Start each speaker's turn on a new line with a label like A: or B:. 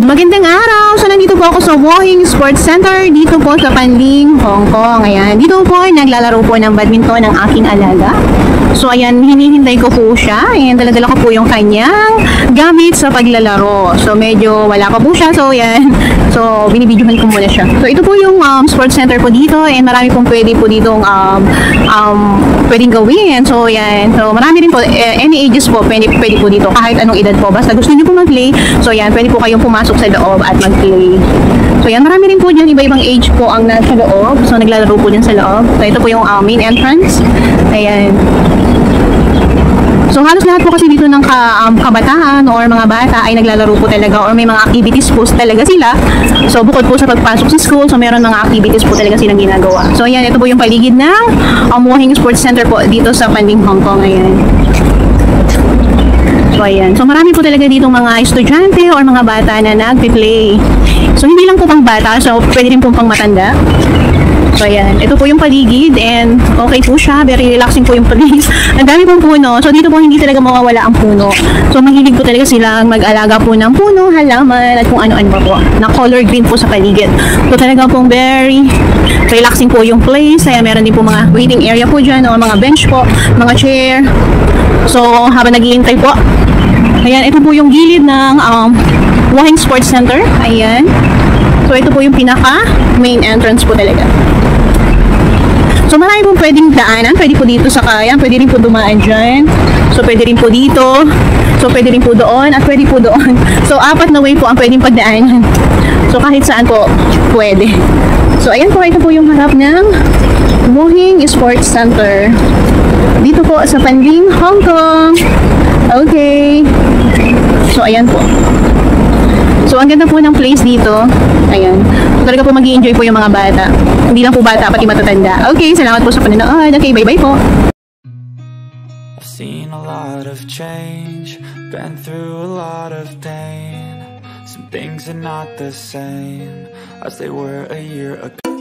A: Magandang araw! So, nandito po ako sa Walking Sports Center dito po sa Panling, Hong Kong. Ayan, dito po naglalaro po ng badminton ng aking alaga. So, ayan, hinihintay ko po siya. Ayan, dala-dala ko po yung kanyang gamit sa paglalaro. So, medyo wala pa po siya. So, ayan. So, binibidyohan ko muna siya. So, ito po yung sports center po dito. And marami pong pwede po ditong pwedeng gawin. So, ayan. So, marami rin po, any ages po, pwede po dito. Kahit anong edad po. Basta gusto niyo po mag-play. So, ayan, pwede po kayong pumasok sa loob at mag-play. So, ayan, marami rin po dyan. Iba-ibang age po ang nasa loob. So, naglalaro po dyan sa loob. So, ito po yung main entrance. Ayan. So, halos lahat po kasi dito ng kabataan or mga bata ay naglalaro po talaga or may mga activities po talaga sila. So, bukod po sa pagpasok sa school, so meron mga activities po talaga silang ginagawa. So, ayan, ito po yung paligid ng Walking Sports Center po dito sa Panling, Hong Kong. Ayan. So, ayan. So, marami po talaga dito mga estudyante or mga bata na nag-play. So, hindi lang po pang bata. So, pwede rin po pang matanda. So, ayan. Ito po yung paligid and okay po siya. Very relaxing po yung place. Ang dami pong puno. So, dito po hindi talaga mawawala ang puno. So, mahilig po talaga silang mag-alaga po ng puno, halaman, at kung ano-ano pa po. Na color green po sa paligid. So, talaga pong very relaxing po yung place. Kaya meron din po mga waiting area po dyan o mga bench po, mga chair. So, habang naghihintay po. Ayan, ito po yung gilid ng Walking Sports Center. Ayan. So, ito po yung pinaka main entrance po talaga. So, marami pong pwedeng daanan. Pwede po dito sa kaya. Pwede rin po dumaan dyan. So, pwede rin po dito. So, pwede rin po doon. At pwede po doon. So, 4 na way po ang pwedeng pagdaanan. So, kahit saan po pwede. So, ayan po. Ito po yung harap ng Walking Sports Center. Dito po sa Panling, Hong Kong. Okay. So, ayan po. So, ang ganda po ng place dito. Ayan. So, talaga po mag-i-enjoy po yung mga bata. Hindi lang po bata, pati matatanda. Okay, salamat po sa panonood. Okay, bye-bye po.
B: I've seen a lot of change, been through a lot of pain. Some things are not the same as they were a year ago.